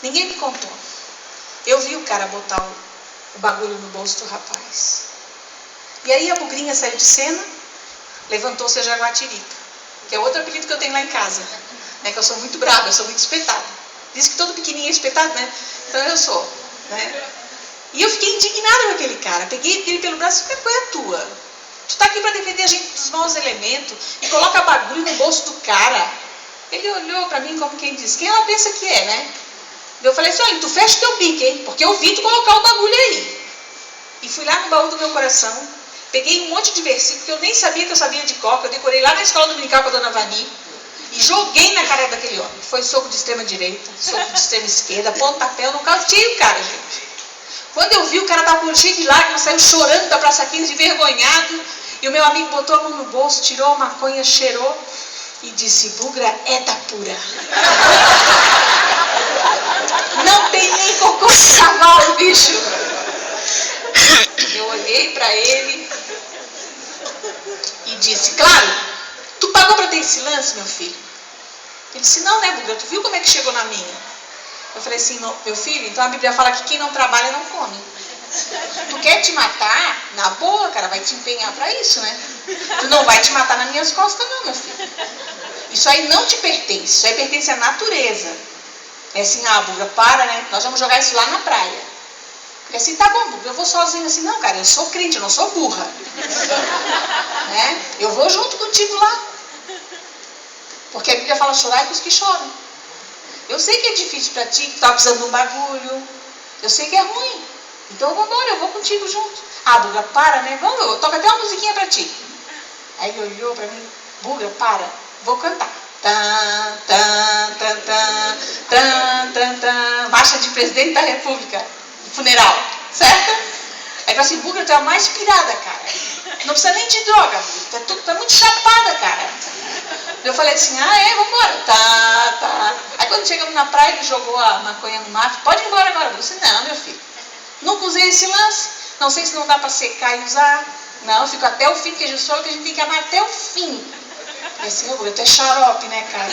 Ninguém me contou. Eu vi o cara botar o bagulho no bolso do rapaz. E aí a bugrinha saiu de cena, levantou-se a Jaguatirica, que é outro apelido que eu tenho lá em casa, né? Que eu sou muito brava, eu sou muito espetada. Diz que todo pequenininho é espetado, né? Então eu sou, né? E eu fiquei indignada com aquele cara. Peguei ele pelo braço e falei, qual é a tua? Tu tá aqui para defender a gente dos maus elementos e coloca bagulho no bolso do cara. Ele olhou para mim como quem diz, quem ela pensa que é, né? Eu falei assim, olha, tu fecha teu bico, hein? Porque eu vi tu colocar o bagulho aí. E fui lá no baú do meu coração, peguei um monte de versículo que eu nem sabia que eu sabia de cor, que eu decorei lá na escola dominical com a dona Vani, e joguei na cara daquele homem. Foi soco de extrema direita, soco de extrema esquerda, pontapé, eu não cauteei o cara, gente. Quando eu vi, o cara estava cheio de lágrimas, saiu chorando da Praça 15, envergonhado, e o meu amigo botou a mão no bolso, tirou a maconha, cheirou, e disse, bugra é da pura. Não tem nem cocô de cavalo, bicho. Eu olhei para ele e disse, claro, tu pagou para ter esse lance, meu filho? Ele disse, não, né, bugra, tu viu como é que chegou na minha? Eu falei assim, meu filho, então a Bíblia fala que quem não trabalha não come. Tu quer te matar? Na boa, cara, vai te empenhar para isso, né? Tu não vai te matar nas minhas costas não, meu filho. Isso aí não te pertence, isso aí pertence à natureza. É assim, bugra, para, né? Nós vamos jogar isso lá na praia. Porque assim, tá bom, bugra, eu vou sozinho assim. Não, cara, eu sou crente, eu não sou burra. Né? Eu vou junto contigo lá. Porque a Bíblia fala, chorai com os que choram. Eu sei que é difícil para ti, que tu tá precisando de um bagulho. Eu sei que é ruim. Então vamos embora, eu vou contigo junto. Bugra, para, né? Vamos, eu toco até uma musiquinha para ti. Aí ele olhou para mim, bugra, para, vou cantar. Tan, tan, tan, tan, tan, tan, tan. Marcha de presidente da República, funeral, certo? Aí falou assim, bugra, tu é a mais pirada, cara. Não precisa nem de droga, tu tá muito chapada, cara. Eu falei assim, vamos embora. Tá. Aí quando chegamos na praia, ele jogou a maconha no mato, pode ir embora agora. Eu disse, não, meu filho, nunca usei esse lance, não sei se não dá para secar e usar. Não, eu fico até o fim, porque Jesus falou que a gente tem que amar até o fim. E assim, bugra, tu é xarope, né, cara?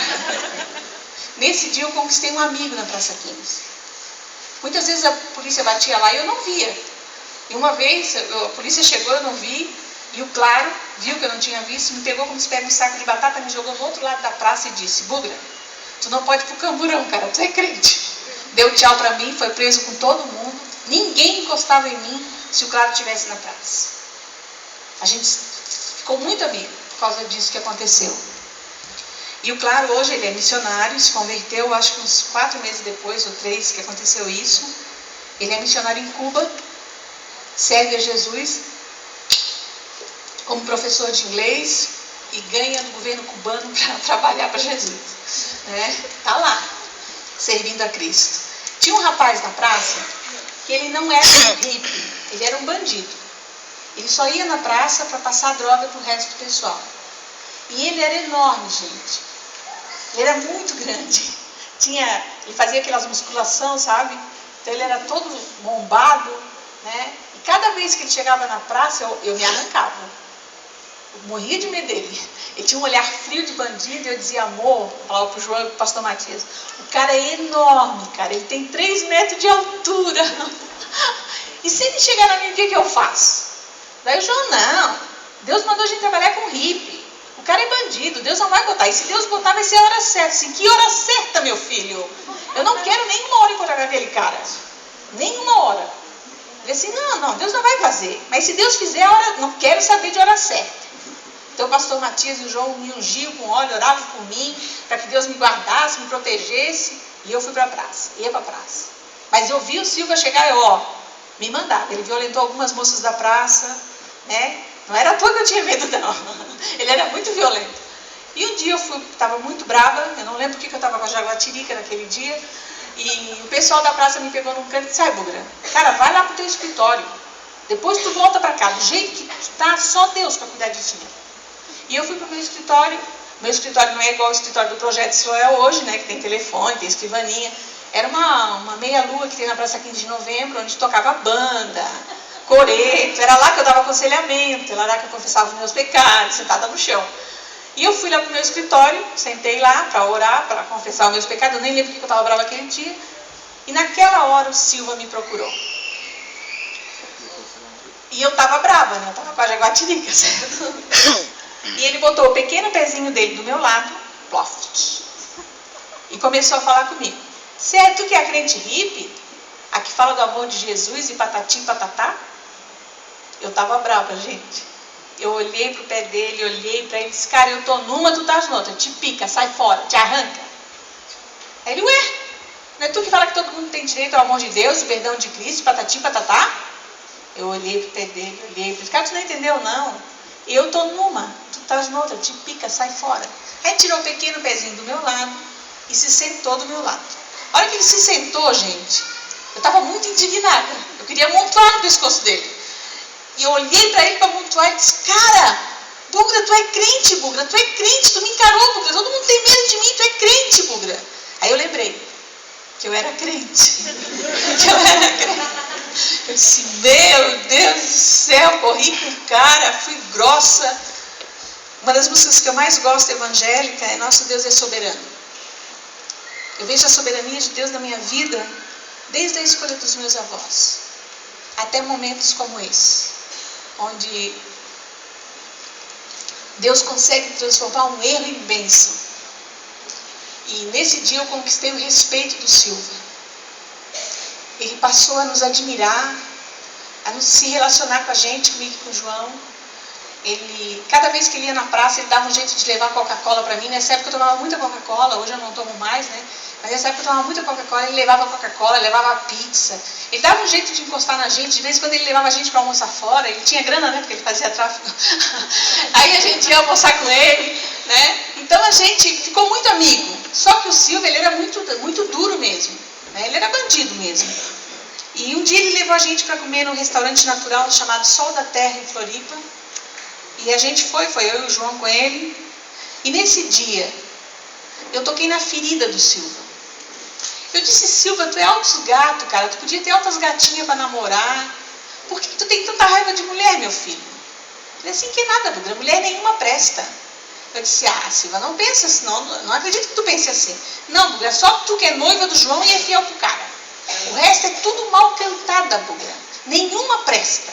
Nesse dia eu conquistei um amigo na Praça 15. Muitas vezes a polícia batia lá e eu não via. E uma vez a polícia chegou, eu não vi, e o Claro viu que eu não tinha visto, me pegou como se pega um saco de batata, me jogou no outro lado da praça e disse, bugra, tu não pode ir pro camburão, cara, tu é crente. Deu tchau pra mim, foi preso com todo mundo, ninguém encostava em mim se o Claro estivesse na praça. A gente ficou muito amigo por causa disso que aconteceu. E o Claro hoje ele é missionário, se converteu, acho que uns 4 meses depois, ou 3, que aconteceu isso. Ele é missionário em Cuba, serve a Jesus como professor de inglês e ganha do governo cubano para trabalhar para Jesus. Tá lá, servindo a Cristo. Tinha um rapaz na praça que ele não era um hippie, ele era um bandido. Ele só ia na praça para passar droga para o resto do pessoal. E ele era enorme, gente. Ele era muito grande. Ele fazia aquelas musculação, sabe? Então ele era todo bombado, né? E cada vez que ele chegava na praça, eu me arrancava. Eu morria de medo dele. Ele tinha um olhar frio de bandido, e eu dizia, amor, falava pro João e pro pastor Matias, o cara é enorme, cara, ele tem 3 metros de altura. E se ele chegar na minha, o que eu faço? Daí o João, não, Deus mandou a gente trabalhar com hippie. O cara é bandido, Deus não vai botar. E se Deus botar, vai ser a hora certa. Assim, que hora certa, meu filho? Eu não quero nem 1 hora encontrar com aquele cara. Nem 1 hora. Ele disse, não, Deus não vai fazer. Mas se Deus fizer, não quero saber de hora certa. Então o pastor Matias e o João me ungiam com óleo, oravam por mim, para que Deus me guardasse, me protegesse. E eu fui para a praça, ia para a praça. Mas eu vi o Silva chegar e me mandava. Ele violentou algumas moças da praça, né? Não era à toa que eu tinha medo, não. Ele era muito violento. E um dia eu estava muito brava, eu não lembro porque eu estava com a Jaguatirica naquele dia, e o pessoal da praça me pegou num canto e disse, bugra, cara, vai lá pro teu escritório, depois tu volta para cá, do jeito que tá, só Deus para cuidar de ti. E eu fui pro meu escritório não é igual ao escritório do Projeto Israel hoje, né, que tem telefone, tem escrivaninha, era uma meia-lua que tem na Praça 15 de Novembro, onde tocava banda, coreto, era lá que eu dava aconselhamento, era lá que eu confessava os meus pecados, sentada no chão. E eu fui lá para o meu escritório, sentei lá para orar, para confessar os meus pecados. Eu nem lembro porque eu estava brava aquele dia. E naquela hora o Silva me procurou. E eu estava brava, né? Eu estava com a jaguatirica, certo? E ele botou o pequeno pezinho dele do meu lado, ploft, e começou a falar comigo. Você é tu que é a crente hippie? A que fala do amor de Jesus e patatim patatá? Eu estava brava, gente. Eu olhei pro pé dele, olhei para ele e disse, cara, eu tô numa, tu tá noutra, te pica, sai fora, te arranca. Aí ele, ué, não é tu que fala que todo mundo tem direito ao amor de Deus, o perdão de Cristo, patatim patatá? Eu olhei pro pé dele, olhei, falei, cara, tu não entendeu não? Eu tô numa, tu estás noutra, te pica, sai fora. Aí tirou o pequeno pezinho do meu lado e se sentou do meu lado. A hora que ele se sentou, gente, eu estava muito indignada. Eu queria amontoar no pescoço dele. E eu olhei para ele para amontoar e disse, cara, Bugra, tu é crente, Bugra, tu é crente, tu me encarou, Bugra, todo mundo tem medo de mim, tu é crente, Bugra. Aí eu lembrei que eu era crente. Eu disse, meu Deus do céu, corri com o cara, fui grossa. Uma das músicas que eu mais gosto evangélica é Nosso Deus é Soberano. Eu vejo a soberania de Deus na minha vida desde a escolha dos meus avós, até momentos como esse, onde Deus consegue transformar um erro em bênção. E nesse dia eu conquistei o respeito do Silva. Ele passou a nos admirar, a se relacionar com a gente, comigo e com o João. Ele, cada vez que ele ia na praça, ele dava um jeito de levar Coca-Cola para mim. Nessa época eu tomava muita Coca-Cola, hoje eu não tomo mais, né? Mas nessa época eu tomava muita Coca-Cola, ele levava Coca-Cola, levava pizza. Ele dava um jeito de encostar na gente, de vez em quando ele levava a gente para almoçar fora. Ele tinha grana, né? Porque ele fazia tráfico. Aí a gente ia almoçar com ele, né? Então a gente ficou muito amigo. Só que o Silva, ele era muito duro mesmo, né? Ele era bandido mesmo. E um dia ele levou a gente para comer num restaurante natural chamado Sol da Terra, em Floripa. E a gente foi eu e o João com ele. E nesse dia, eu toquei na ferida do Silva. Eu disse, Silva, tu é altos gato, cara. Tu podia ter altas gatinhas para namorar. Por que tu tem tanta raiva de mulher, meu filho? Eu falei assim, que nada, Bugra. Mulher nenhuma presta. Eu disse, Silva, não pensa assim. Não acredito que tu pense assim. Não, Bugra, só tu que é noiva do João e é fiel pro cara. O resto é tudo mal cantada, Bugra. Nenhuma presta.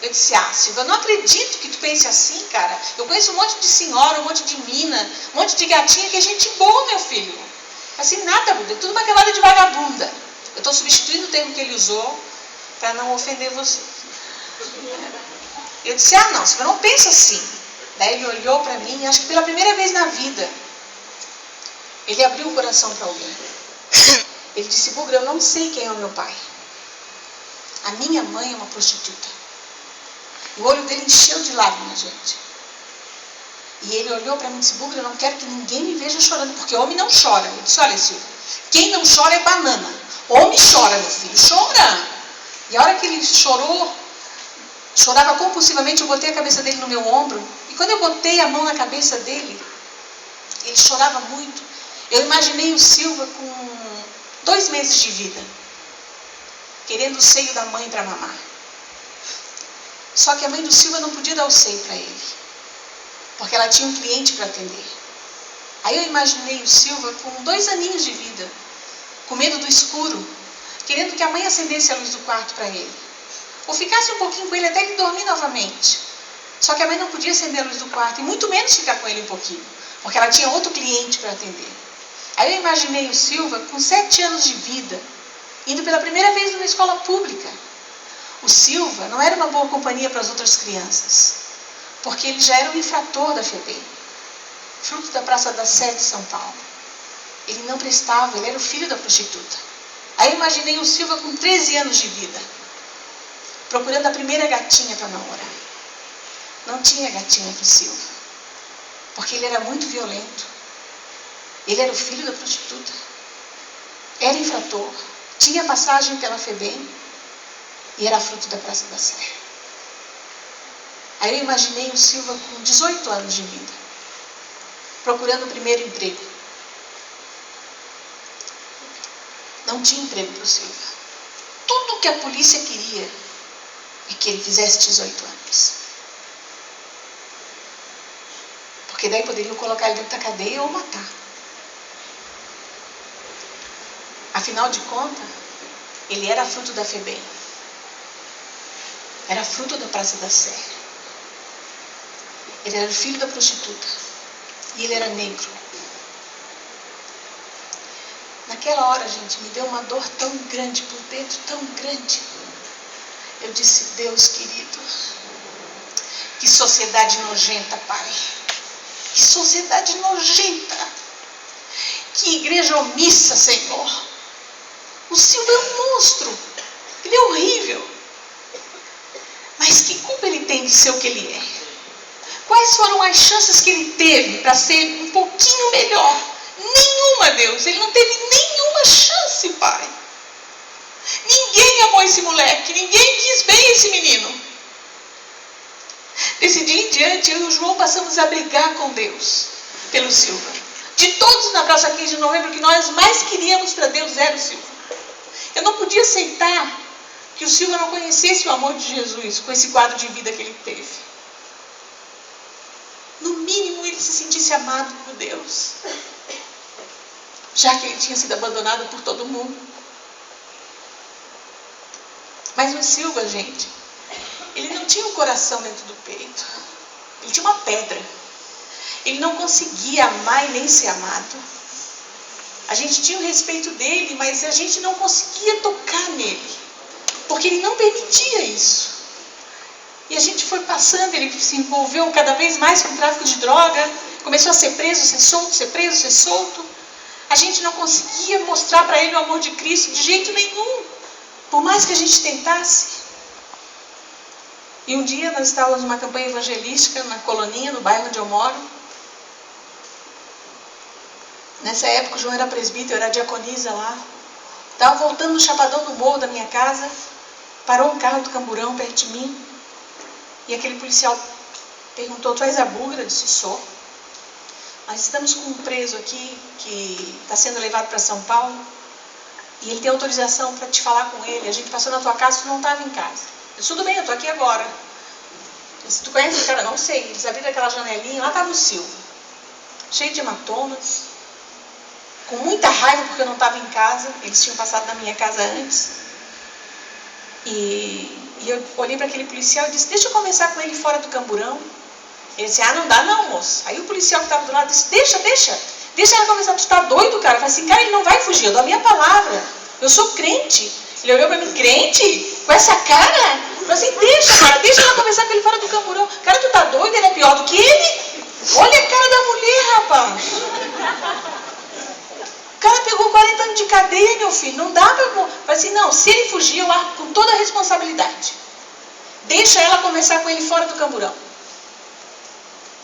Eu disse, Silva, eu não acredito que tu pense assim, cara. Eu conheço um monte de senhora, um monte de mina, um monte de gatinha que é gente boa, meu filho. Assim, nada, Bugra, tudo uma camada de vagabunda. Eu estou substituindo o termo que ele usou para não ofender você. Eu disse, não, Silva, não pensa assim. Daí ele olhou para mim, acho que pela primeira vez na vida, ele abriu o coração para alguém. Ele disse, Bugra, eu não sei quem é o meu pai. A minha mãe é uma prostituta. O olho dele encheu de lágrimas, gente. E ele olhou para mim e disse, Bugra, eu não quero que ninguém me veja chorando, porque homem não chora. Eu disse, olha, Silva, quem não chora é banana. Homem chora, meu filho, chora. E a hora que ele chorava compulsivamente, eu botei a cabeça dele no meu ombro. E quando eu botei a mão na cabeça dele, ele chorava muito. Eu imaginei o Silva com 2 meses de vida, querendo o seio da mãe para mamar. Só que a mãe do Silva não podia dar o seio para ele, porque ela tinha um cliente para atender. Aí eu imaginei o Silva com 2 aninhos de vida, com medo do escuro, querendo que a mãe acendesse a luz do quarto para ele, ou ficasse um pouquinho com ele até ele dormir novamente. Só que a mãe não podia acender a luz do quarto, e muito menos ficar com ele um pouquinho, porque ela tinha outro cliente para atender. Aí eu imaginei o Silva com 7 anos de vida, indo pela primeira vez numa escola pública. O Silva não era uma boa companhia para as outras crianças, porque ele já era um infrator da FEBEM, fruto da Praça da Sé de São Paulo. Ele não prestava, ele era o filho da prostituta. Aí eu imaginei o Silva com 13 anos de vida, procurando a primeira gatinha para namorar. Não tinha gatinha para o Silva, porque ele era muito violento. Ele era o filho da prostituta, era infrator, tinha passagem pela FEBEM e era fruto da Praça da Sé. Aí eu imaginei o Silva com 18 anos de vida, procurando o primeiro emprego. Não tinha emprego para o Silva. Tudo que a polícia queria é que ele fizesse 18 anos. Porque daí poderiam colocar ele dentro da cadeia ou matar. Afinal de contas, ele era fruto da FEBEM. Era fruto da Praça da Sé. Ele era filho da prostituta. E ele era negro. Naquela hora, gente, me deu uma dor tão grande por dentro, tão grande. Eu disse, Deus querido, que sociedade nojenta, Pai. Que sociedade nojenta. Que igreja omissa, Senhor. O Silvio é um monstro. Ele é horrível. Mas que culpa ele tem de ser o que ele é? Quais foram as chances que ele teve para ser um pouquinho melhor? Nenhuma, Deus. Ele não teve nenhuma chance, Pai. Ninguém amou esse moleque. Ninguém quis bem esse menino. Desse dia em diante, eu e o João passamos a brigar com Deus pelo Silva. De todos na Praça 15 de Novembro, que nós mais queríamos para Deus era o Silva. Eu não podia aceitar que o Silva não conhecesse o amor de Jesus com esse quadro de vida que ele teve. No mínimo, ele se sentisse amado por Deus. Já que ele tinha sido abandonado por todo mundo. Mas o Silva, gente, ele não tinha um coração dentro do peito. Ele tinha uma pedra. Ele não conseguia amar e nem ser amado. A gente tinha o respeito dele, mas a gente não conseguia tocar nele. Porque ele não permitia isso. E a gente foi passando, ele se envolveu cada vez mais com tráfico de droga. Começou a ser preso, ser solto, ser preso, ser solto. A gente não conseguia mostrar para ele o amor de Cristo de jeito nenhum. Por mais que a gente tentasse. E um dia nós estávamos numa campanha evangelística na Coloninha, no bairro onde eu moro. Nessa época o João era presbítero, eu era diaconisa lá. Estava voltando no chapadão do morro da minha casa. Parou um carro do Camburão perto de mim. E aquele policial perguntou, tu és a Bugra? Eu disse, sou. Nós estamos com um preso aqui que está sendo levado para São Paulo. E ele tem autorização para te falar com ele. A gente passou na tua casa, tu não estava em casa. Eu disse, tudo bem, eu estou aqui agora. Eu disse, tu conhece o cara? Não sei. Eles abriram aquela janelinha, lá estava o Silva. Cheio de hematomas. Com muita raiva porque eu não estava em casa. Eles tinham passado na minha casa antes. E eu olhei para aquele policial e disse, deixa eu conversar com ele fora do Camburão. Ele disse, não dá não, moço. Aí o policial que estava do lado disse, deixa ela conversar. Tu tá doido, cara? Eu falei assim, cara, ele não vai fugir, eu dou a minha palavra. Eu sou crente. Ele olhou para mim, crente? Com essa cara? Eu falei assim, deixa ela conversar com ele fora do Camburão. Cara, tu tá doido? Ele é pior do que ele? Olha a cara da mulher, rapaz. O cara pegou 40 anos de cadeia, meu filho. Não dá pra... Eu falei assim, não, se ele fugir, eu arco com toda a responsabilidade. Deixa ela conversar com ele fora do Camburão.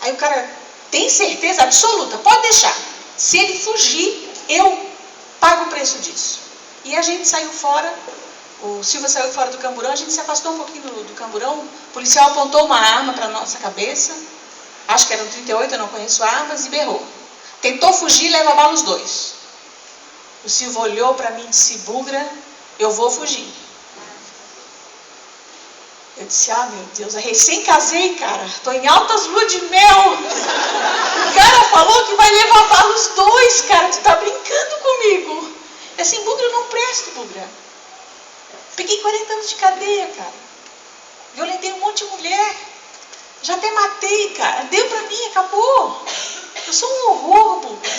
Aí o cara, tem certeza absoluta? Pode deixar. Se ele fugir, eu pago o preço disso. E a gente saiu fora, o Silva saiu fora do Camburão, a gente se afastou um pouquinho do Camburão. O policial apontou uma arma para a nossa cabeça, acho que era um 38, eu não conheço armas, e berrou. Tentou fugir e leva bala os dois. O Silva olhou para mim e disse, Bugra, eu vou fugir. Eu disse, meu Deus, eu recém-casei, cara. Tô em altas luas de mel. O cara falou que vai levar bala os dois, cara. Tu tá brincando comigo. É assim, Bugra, eu não presto, Bugra. Peguei 40 anos de cadeia, cara. Violentei um monte de mulher. Já até matei, cara. Deu pra mim, acabou. Eu sou um horror, Bugra.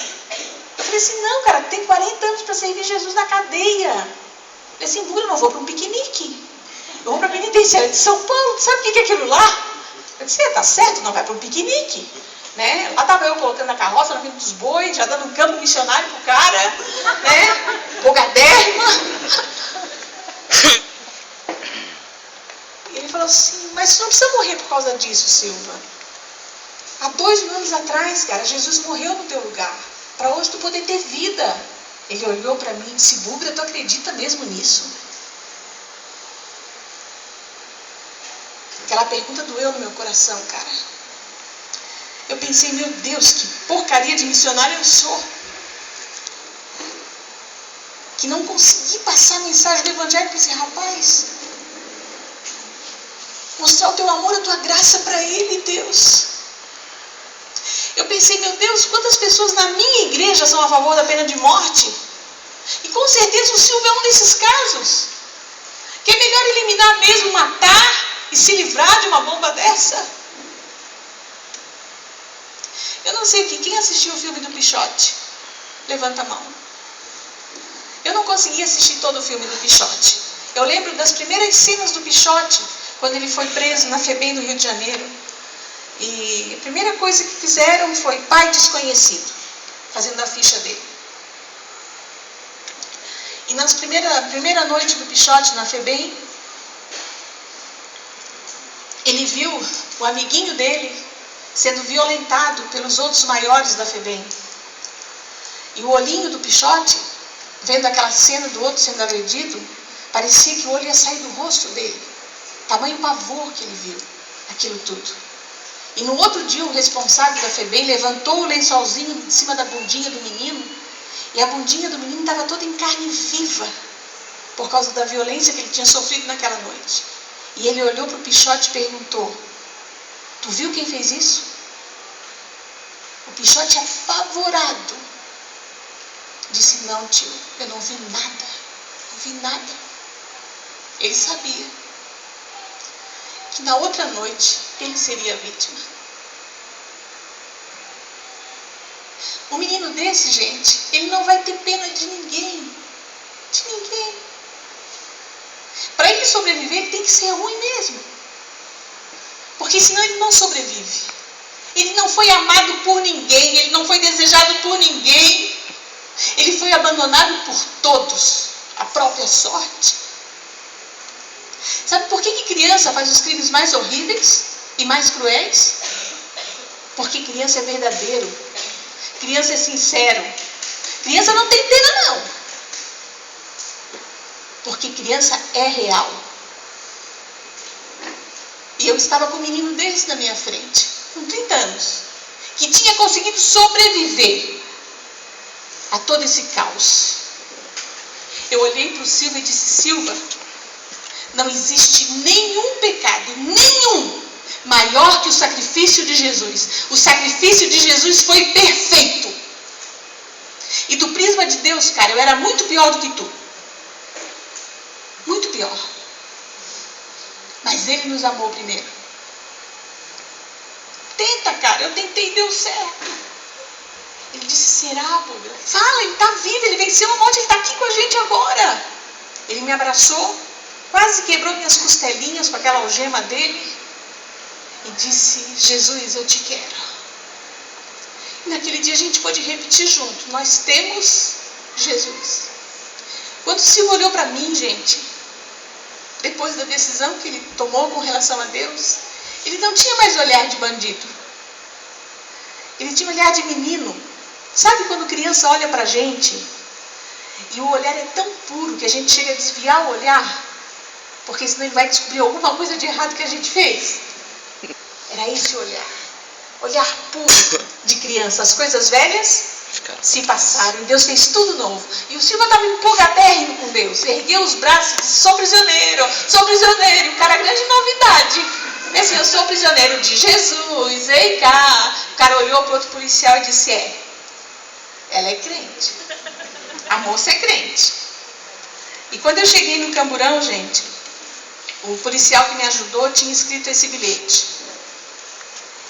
Eu falei assim, não, cara, tem 40 anos para servir Jesus na cadeia. Eu falei assim, Bugra, eu não vou para um piquenique. Eu vou para a penitenciária de São Paulo. Sabe o que é aquilo lá? Eu disse, tá certo, não vai para um piquenique. Né? Lá estava eu colocando a carroça na frente dos bois, já dando um campo missionário pro cara. Né? Polgadérrima. E ele falou assim, mas você não precisa morrer por causa disso, Silva. Há 2 anos atrás, cara, Jesus morreu no teu lugar. Para hoje tu poder ter vida. Ele olhou para mim e disse, Bugra, tu acredita mesmo nisso? Aquela pergunta doeu no meu coração, cara. Eu pensei, meu Deus, que porcaria de missionário eu sou. Que não consegui passar a mensagem do Evangelho para esse rapaz. Mostrar o teu amor, a tua graça para ele, Deus. Eu pensei, meu Deus, quantas pessoas na minha igreja são a favor da pena de morte? E com certeza o Silvio é um desses casos. Que é melhor eliminar mesmo, matar e se livrar de uma bomba dessa. Eu não sei aqui, quem assistiu o filme do Pichote? Levanta a mão. Eu não consegui assistir todo o filme do Pichote. Eu lembro das primeiras cenas do Pichote, quando ele foi preso na FEBEM do Rio de Janeiro. E a primeira coisa que fizeram foi pai desconhecido, fazendo a ficha dele. E na primeira noite do Pichote na FEBEM, ele viu o amiguinho dele sendo violentado pelos outros maiores da FEBEM. E o olhinho do Pichote, vendo aquela cena do outro sendo agredido, parecia que o olho ia sair do rosto dele. Tamanho pavor que ele viu, aquilo tudo. E no outro dia o responsável da FEBEM levantou o lençolzinho de cima da bundinha do menino, e a bundinha do menino estava toda em carne viva, por causa da violência que ele tinha sofrido naquela noite. E ele olhou para o Pichote e perguntou: tu viu quem fez isso? O Pichote, apavorado, disse: não, tio, eu não vi nada, não vi nada. Ele sabia que na outra noite ele seria a vítima. Um menino desse, gente, ele não vai ter pena de ninguém. De ninguém. Para ele sobreviver, ele tem que ser ruim mesmo. Porque senão ele não sobrevive. Ele não foi amado por ninguém, ele não foi desejado por ninguém. Ele foi abandonado por todos, a própria sorte. Sabe por que criança faz os crimes mais horríveis e mais cruéis? Porque criança é verdadeiro. Criança é sincero. Criança não tem pena, não. Porque criança é real. E eu estava com um menino desse na minha frente, com 30 anos, que tinha conseguido sobreviver a todo esse caos. Eu olhei para o Silva e disse: Silva, não existe nenhum pecado, nenhum, maior que o sacrifício de Jesus. O sacrifício de Jesus foi perfeito. E do prisma de Deus, cara, eu era muito pior do que tu. Muito pior. Mas Ele nos amou primeiro. Tenta, cara, eu tentei e deu certo. Ele disse: será, Búblia? Fala, ele está vivo, ele venceu a morte, ele está aqui com a gente agora. Ele me abraçou, quase quebrou minhas costelinhas com aquela algema dele e disse: Jesus, eu te quero. E naquele dia a gente pôde repetir junto: nós temos Jesus. Quando o Silvio olhou para mim, gente, depois da decisão que ele tomou com relação a Deus, ele não tinha mais olhar de bandido. Ele tinha olhar de menino. Sabe quando criança olha para a gente e o olhar é tão puro que a gente chega a desviar o olhar, porque senão ele vai descobrir alguma coisa de errado que a gente fez? Era esse olhar. Olhar puro de criança. As coisas velhas se passaram e Deus fez tudo novo. E o Silva estava empolgadérrimo com Deus. Ergueu os braços e disse: sou prisioneiro, sou prisioneiro. O cara, grande novidade. Assim, eu sou prisioneiro de Jesus, vem cá. O cara olhou para o outro policial e disse: ela é crente. A moça é crente. E quando eu cheguei no Camburão, gente, o policial que me ajudou tinha escrito esse bilhete.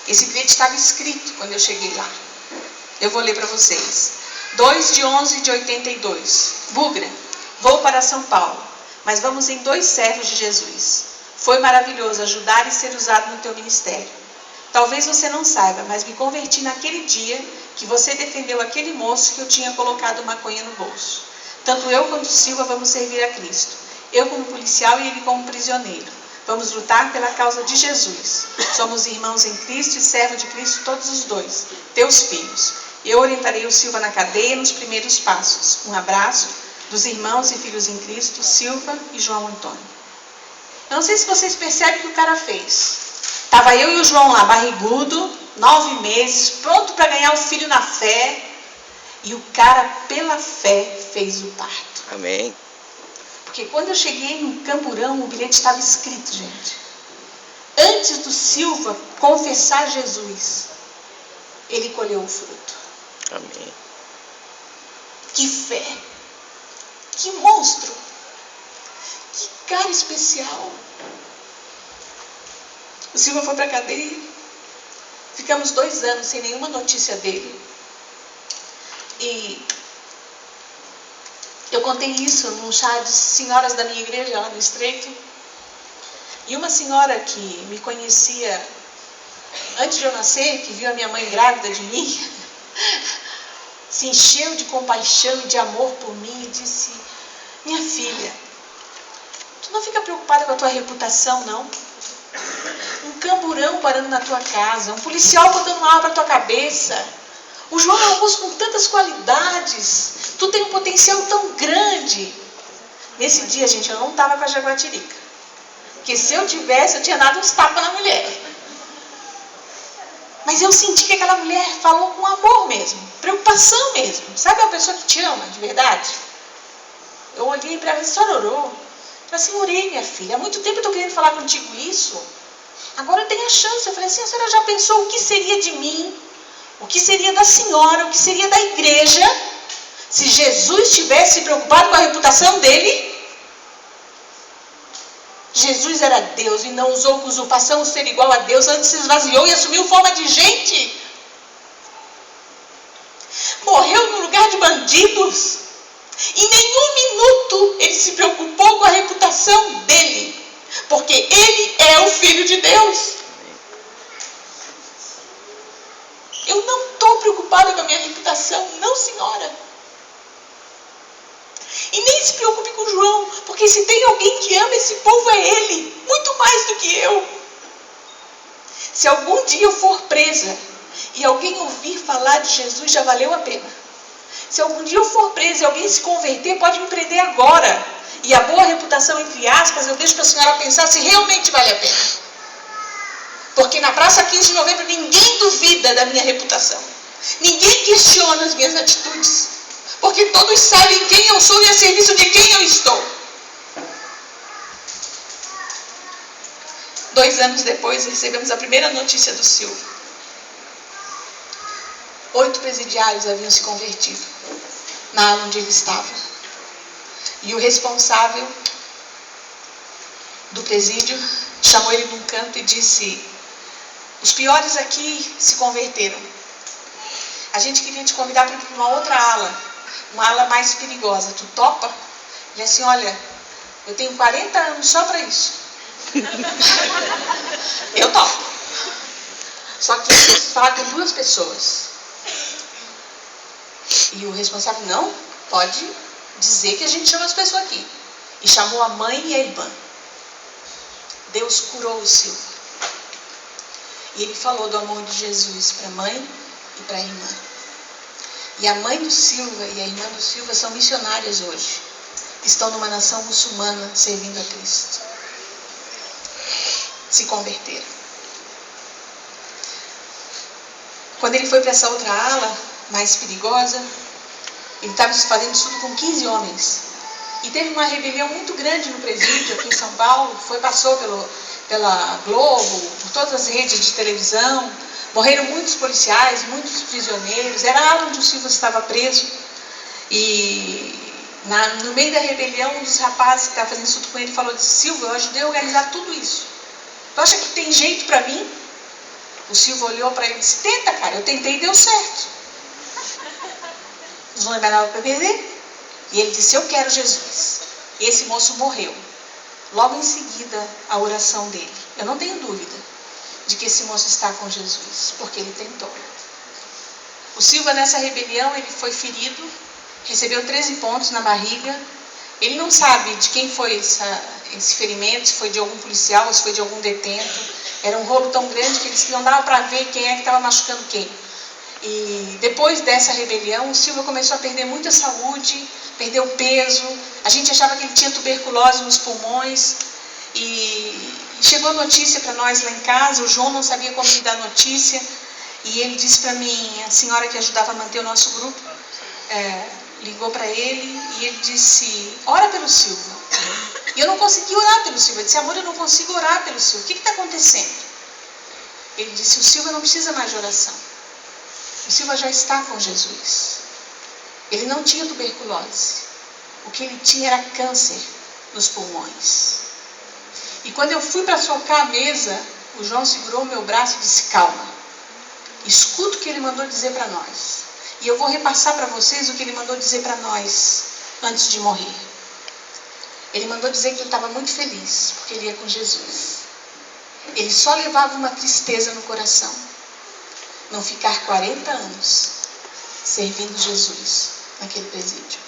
Esse bilhete estava escrito quando eu cheguei lá. Eu vou ler para vocês. 2/11/82. Bugra, vou para São Paulo, mas vamos em 2 servos de Jesus. Foi maravilhoso ajudar e ser usado no teu ministério. Talvez você não saiba, mas me converti naquele dia que você defendeu aquele moço que eu tinha colocado maconha no bolso. Tanto eu quanto Silva vamos servir a Cristo. Eu como policial e ele como prisioneiro. Vamos lutar pela causa de Jesus. Somos irmãos em Cristo e servos de Cristo todos os dois, teus filhos. Eu orientarei o Silva na cadeia nos primeiros passos. Um abraço dos irmãos e filhos em Cristo, Silva e João Antônio. Eu não sei se vocês percebem o que o cara fez. Estava eu e o João lá, barrigudo, 9 meses, pronto para ganhar o filho na fé. E o cara, pela fé, fez o parto. Amém. Porque quando eu cheguei no Camburão, o bilhete estava escrito, gente. Antes do Silva confessar Jesus, ele colheu o fruto. Amém. Que fé! Que monstro! Que cara especial! O Silva foi para a cadeia. Ficamos 2 anos sem nenhuma notícia dele. E eu contei isso num chá de senhoras da minha igreja lá no Estreito. E uma senhora que me conhecia antes de eu nascer, que viu a minha mãe grávida de mim, se encheu de compaixão e de amor por mim e disse: minha filha, tu não fica preocupada com a tua reputação, não? Um camburão parando na tua casa, um policial botando uma arma para tua cabeça, o João é um moço com tantas qualidades, tu tem um potencial tão grande. Nesse dia, gente, eu não estava com a jaguatirica, porque se eu tivesse, eu tinha dado uns tapas na mulher. Mas eu senti que aquela mulher falou com amor mesmo, preocupação mesmo. Sabe uma pessoa que te ama de verdade? Eu olhei para ela e disse: a senhora orou? Eu falei assim: orei, minha filha, há muito tempo eu estou querendo falar contigo isso. Agora eu tenho a chance. Eu falei assim: a senhora já pensou o que seria de mim, o que seria da senhora, o que seria da igreja, se Jesus tivesse preocupado com a reputação dele? Jesus era Deus e não usou com usurpação o ser igual a Deus, antes se esvaziou e assumiu forma de gente. Morreu no lugar de bandidos. Em nenhum minuto ele se preocupou com a reputação dele, porque ele é o Filho de Deus. Eu não estou preocupada com a minha reputação, não, senhora. E nem se preocupe com o João, porque se tem alguém que ama esse povo é ele, muito mais do que eu. Se algum dia eu for presa e alguém ouvir falar de Jesus, já valeu a pena. Se algum dia eu for presa e alguém se converter, pode me prender agora. E a boa reputação, entre aspas, eu deixo para a senhora pensar se realmente vale a pena. Porque na praça 15 de novembro ninguém duvida da minha reputação. Ninguém questiona as minhas atitudes. Porque todos sabem quem eu sou e a serviço de quem eu estou. 2 anos depois, recebemos a primeira notícia do Silva. 8 presidiários haviam se convertido na ala onde ele estava. E o responsável do presídio chamou ele num canto e disse: os piores aqui se converteram. A gente queria te convidar para ir para uma outra ala, uma ala mais perigosa. Tu topa? Ele assim: olha, eu tenho 40 anos só para isso. Eu topo. Só que eu preciso falar com 2 pessoas. E o responsável: não, pode dizer que a gente chama as pessoas aqui. E chamou a mãe e a irmã. Deus curou o Silva. E ele falou do amor de Jesus para a mãe e para a irmã. E a mãe do Silva e a irmã do Silva são missionárias hoje. Estão numa nação muçulmana servindo a Cristo. Se converteram. Quando ele foi para essa outra ala, mais perigosa, ele estava fazendo isso tudo com 15 homens. E teve uma rebelião muito grande no presídio aqui em São Paulo. Passou pela Globo, por todas as redes de televisão. Morreram muitos policiais, muitos prisioneiros. Era a ala onde o Silva estava preso. E no meio da rebelião, um dos rapazes que estava fazendo isso tudo com ele falou: Silva, eu ajudei a organizar tudo isso. Tu acha que tem jeito para mim? O Silva olhou para ele e disse: tenta, cara, eu tentei e deu certo. Não lembra nada para perder? E ele disse: eu quero Jesus. E esse moço morreu. Logo em seguida, a oração dele. Eu não tenho dúvida de que esse moço está com Jesus, porque ele tentou. O Silva, nessa rebelião, ele foi ferido, recebeu 13 pontos na barriga. Ele não sabe de quem foi esse ferimento, se foi de algum policial, se foi de algum detento. Era um rolo tão grande que eles não dava para ver quem é que estava machucando quem. E depois dessa rebelião, o Silva começou a perder muita saúde, perdeu peso. A gente achava que ele tinha tuberculose nos pulmões. E chegou a notícia para nós lá em casa. O João não sabia como me dar notícia. E ele disse para mim, a senhora que ajudava a manter o nosso grupo, ligou para ele e ele disse: ora pelo Silva. E eu não consegui orar pelo Silva. Eu disse: amor, eu não consigo orar pelo Silva. O que está acontecendo? Ele disse: o Silva não precisa mais de oração. O Silva já está com Jesus. Ele não tinha tuberculose. O que ele tinha era câncer nos pulmões. E quando eu fui para socar a mesa, o João segurou o meu braço e disse: calma, escuta o que ele mandou dizer para nós. E eu vou repassar para vocês o que ele mandou dizer para nós antes de morrer. Ele mandou dizer que ele estava muito feliz, porque ele ia com Jesus. Ele só levava uma tristeza no coração: não ficar 40 anos servindo Jesus naquele presídio.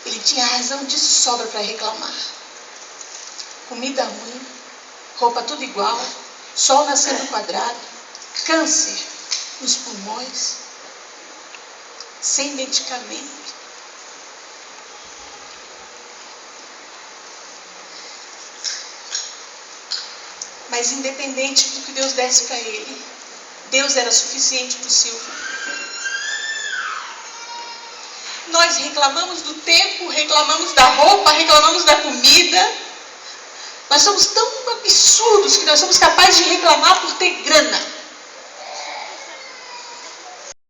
Ele tinha razão de sobra para reclamar. Comida ruim, roupa tudo igual, sol nascendo quadrado, câncer nos pulmões, sem medicamento. Mas independente do que Deus desse para ele, Deus era suficiente para o Silva. Nós reclamamos do tempo, reclamamos da roupa, reclamamos da comida. Nós somos tão absurdos que nós somos capazes de reclamar por ter